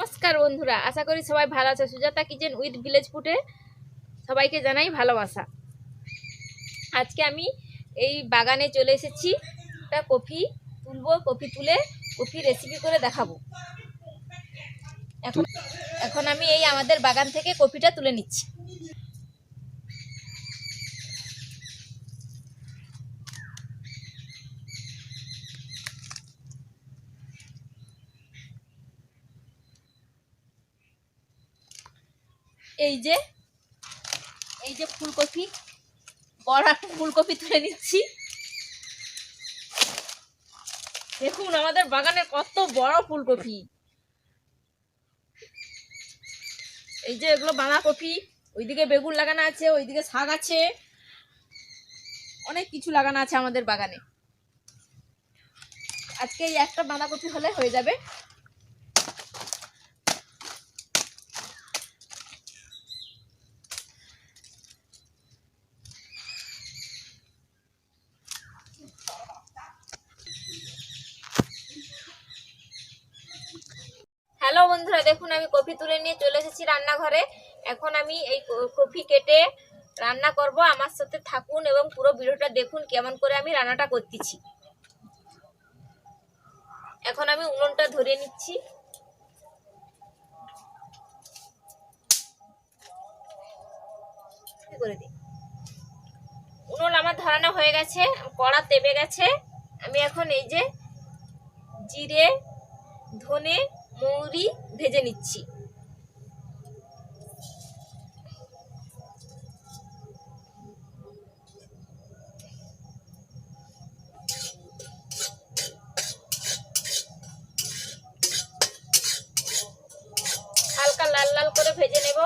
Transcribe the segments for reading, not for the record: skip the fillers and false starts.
নমস্কার বন্ধুরা, আশা করি সবাই ভালো আছে। সুজাতা কিচেন উইথ ভিলেজ ফুডে সবাইকে জানাই ভালোবাসা। আজকে আমি এই বাগানে চলে এসেছি। একটা কফি তুলবো, কফি তুলে কফি রেসিপি করে দেখাবো। এখন আমি এই আমাদের বাগান থেকে কফিটা তুলে নিচ্ছি। এই যে ফুলকপি, বড় একটা ফুলকপি তুলে নিচ্ছি। দেখুন আমাদের বাগানে কত বড় ফুলকপি। এই যে এগুলো বাঁধাকপি, ওইদিকে বেগুন লাগানো আছে, ওইদিকে শাক আছে, অনেক কিছু লাগানো আছে আমাদের বাগানে। আজকে এই একটা বাঁধাকপি হলে হয়ে যাবে। হ্যালো বন্ধুরা, দেখুন আমি কফি তুলে নিয়ে চলে এসেছি রান্নাঘরে। এখন আমি এই কফি কেটে রান্না করব। আমার সাথে থাকুন এবং পুরো ভিডিওটা দেখুন কেমন করে আমি রান্নাটা করতেছি। এখন আমি উনুনটা ধরে নিচ্ছি। উনুন আমার ধরানো হয়ে গেছে, কড়া তেবে গেছে। আমি এখন এই যে জিরে, ধনে, মৌরি ভেজে নিচ্ছি। হালকা লাল লাল করে ভেজে নেব।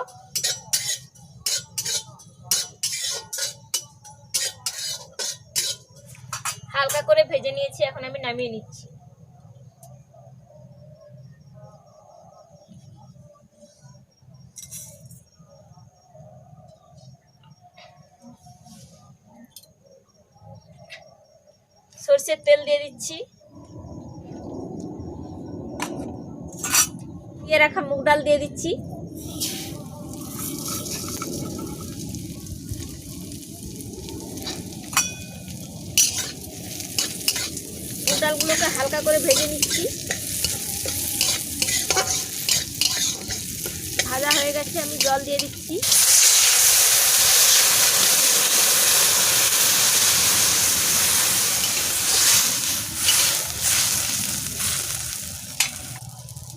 হালকা করে ভেজে নিয়েছি, এখন আমি নামিয়ে নিচ্ছি। সরষের তেল দিয়ে দিচ্ছি। দিয়ে রাখা মুগ ডাল দিয়ে দিচ্ছি। মুগ ডালগুলোকে হালকা করে ভেজে নিচ্ছি। ভাজা হয়ে গেছে, আমি জল দিয়ে দিচ্ছি।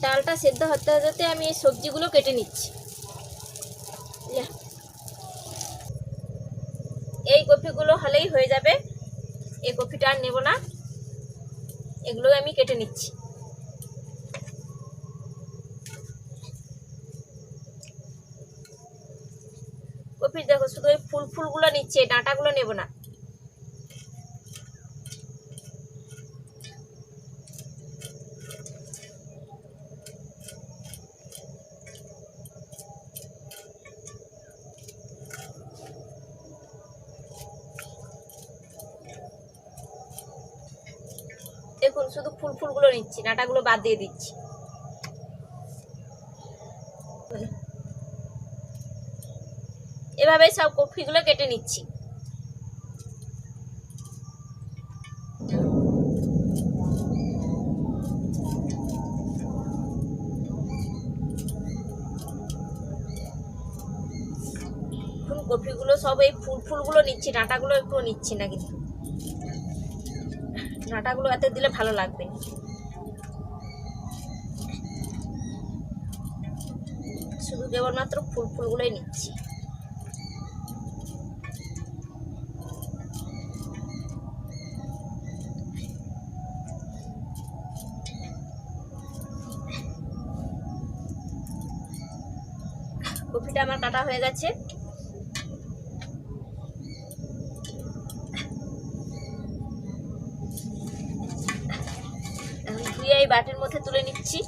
ডালটা সেদ্ধ হতে হতে আমি এই সবজিগুলো কেটে নিচ্ছি। এই কফিগুলো হলেই হয়ে যাবে, এই কফিটা আর নেব না। এগুলো আমি কেটে নিচ্ছি। কফি দেখো, শুধু ওই ফুলগুলো নিচ্ছে, ডাঁটাগুলো নেব না। দেখুন শুধু ফুলগুলো নিচ্ছি, ডাঁটাগুলো বাদ দিয়ে দিচ্ছি। এভাবে সব কফিগুলো কেটে নিচ্ছি। কফিগুলো সব এই ফুলগুলো নিচ্ছি, ডাঁটাগুলো একটু নিচ্ছি না, কিন্তু ডাঁটাগুলো এতে দিলে ভালো লাগবে। শুধু কেবলমাত্র ফুলগুলোই নিচ্ছি। কফিটা আমার কাটা হয়ে গেছে। ধুয়ে এই বাটির মধ্যে তুলে নিচ্ছি।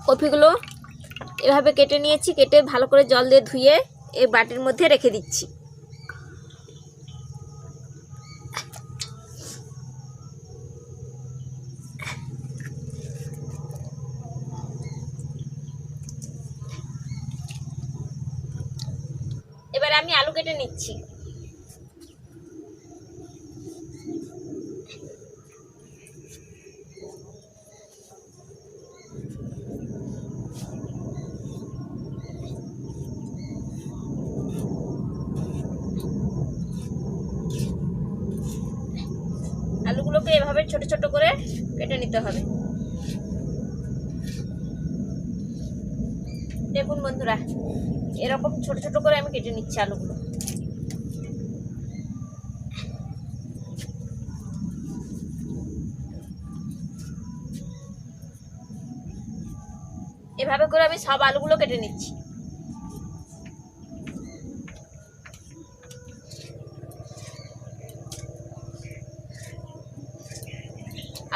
কফিগুলো এভাবে কেটে নিয়েছি, কেটে ভালো করে জল দিয়ে ধুয়ে এই বাটির মধ্যে রেখে দিচ্ছি। আমি আলু কেটে নিচ্ছি। আলুগুলোকে এভাবে ছোট ছোট করে কেটে নিতে হবে। দেখুন বন্ধুরা, এরকম ছোট ছোট করে আমি কেটে নিচ্ছি আলুগুলো। এভাবে করে আমি সব আলুগুলো কেটে নিচ্ছি।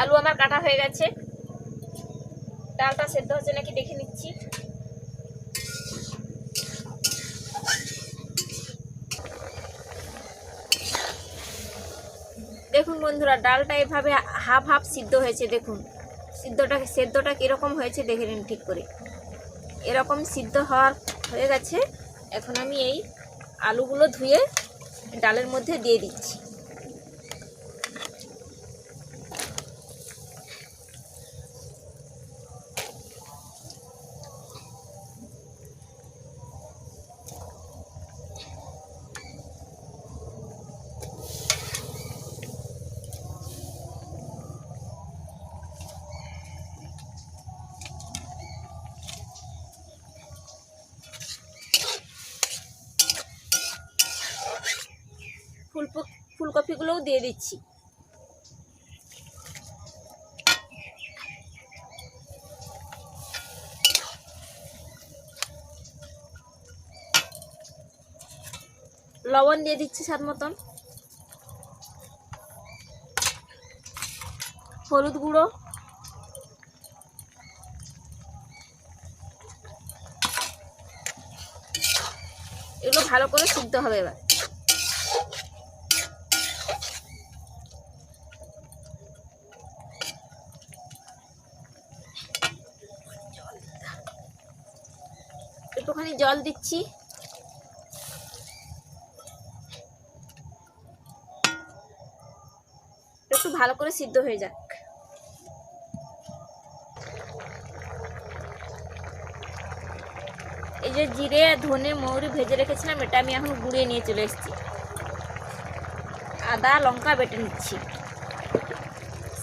আলু আমার কাটা হয়ে গেছে। ডালটা সেদ্ধ হচ্ছে নাকি দেখে নিচ্ছি। দেখুন বন্ধুরা, ডালটা এভাবে হাফ হাফ সিদ্ধ হয়েছে। দেখুন সেদ্ধটা কিরকম হয়েছে দেখে নিন ঠিক করে। এরকম সিদ্ধ হয়ে গেছে। এখন আমি এই আলুগুলো ধুয়ে ডালের মধ্যে দিয়ে দিচ্ছি। ফুলকপিগুলোও দিয়ে দিচ্ছি। লবণ দিয়ে দিচ্ছি স্বাদ মতন, হলুদ গুঁড়ো, এগুলো ভালো করে সিদ্ধ হবে। এবার একটুখানি জল দিচ্ছি। একটু ভালো করে সিদ্ধ হয়ে যাক। এই যে জিরে ধনে মৌরি ভেজে রেখেছিলাম, এটা আমি এখন গুঁড়িয়ে নিয়ে চলে এসেছি। আদা লঙ্কা বেটে নিচ্ছি।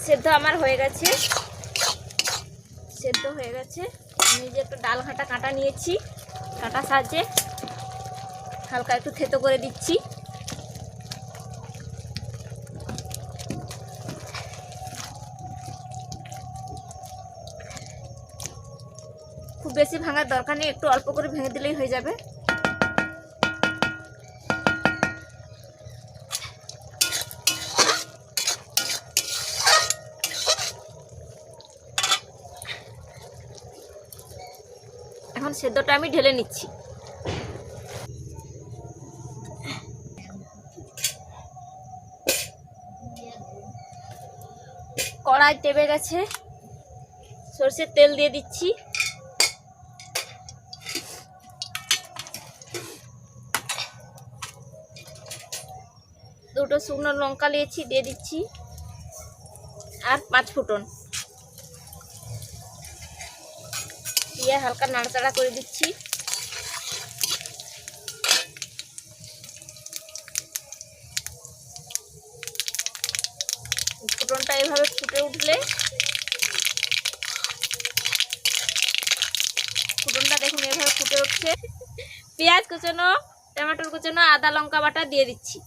সেদ্ধ আমার হয়ে গেছে। আমি যে একটু ডাল ঘাটা কাঁটা নিয়েছি, কাঁটা সাহায্যে হালকা একটু থেতো করে দিচ্ছি। খুব বেশি ভাঙার দরকার নেই, একটু অল্প করে ভেঙে দিলেই হয়ে যাবে। এখন সেদ্ধটা আমি ঢেলে নিচ্ছি। কড়াই টেপে গেছে, সরষের তেল দিয়ে দিচ্ছি। দুটো শুকনো লঙ্কা নিয়েছি, দিয়ে দিচ্ছি। আর 5 ফোঁটন দিয়ে হালকা নাড়াচাড়া করে দিচ্ছি। ফোড়নটা এভাবে ফুটে উঠলে, ফোড়নটা দেখুন এভাবে ফুটে উঠছে, পেঁয়াজ কুচানো, টমেটোর কুচানো, আদা লঙ্কা বাটা দিয়ে দিচ্ছি।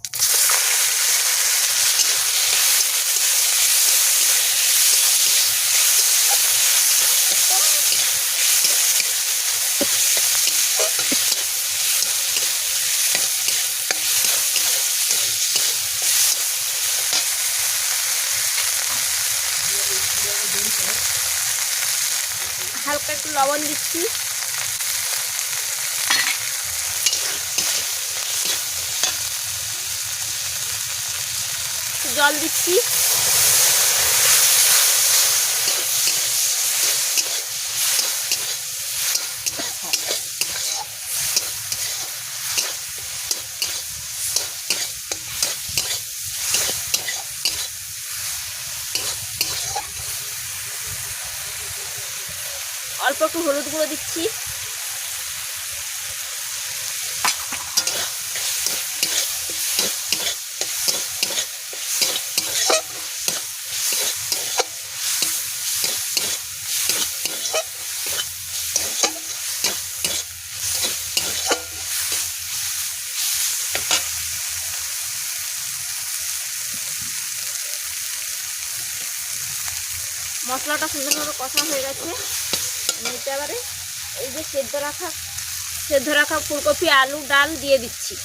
হালকা একটু লবণ দিচ্ছি। জল দিচ্ছি। অল্প একটু হলুদ গুঁড়ো দিচ্ছি, মশলাটা সুন্দরভাবে কষা হয়ে গেছে। নিতে এবারে এই যে সেদ্ধ রাখা ফুলকপি, আলু, ডাল দিয়ে দিচ্ছি।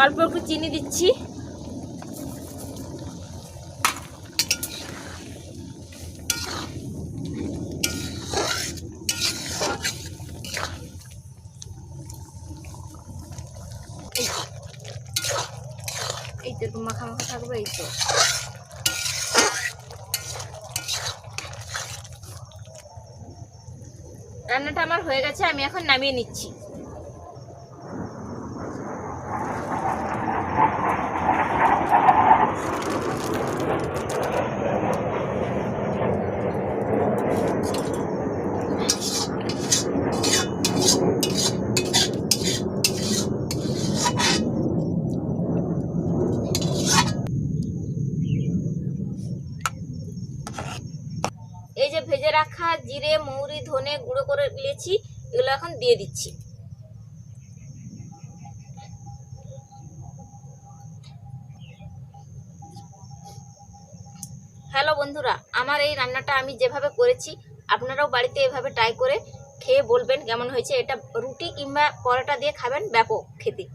অল্প একটু চিনি দিচ্ছি, এই তো মাখা মাখা থাকবে। এই তো রান্নাটা আমার হয়ে গেছে, আমি এখন নামিয়ে নিচ্ছি। এই যে ভেজে রাখা জিরে, মৌরি, ধনে গুঁড়ো করে নিয়েছি, এগুলো এখন দিয়ে দিচ্ছি। হ্যালো বন্ধুরা, আমার এই রান্নাটা আমি যেভাবে করেছি আপনারাও বাড়িতে এভাবে ট্রাই করে খেয়ে বলবেন কেমন হয়েছে। এটা রুটি কিংবা পরোটা দিয়ে খাবেন, ব্যাপক খেতে।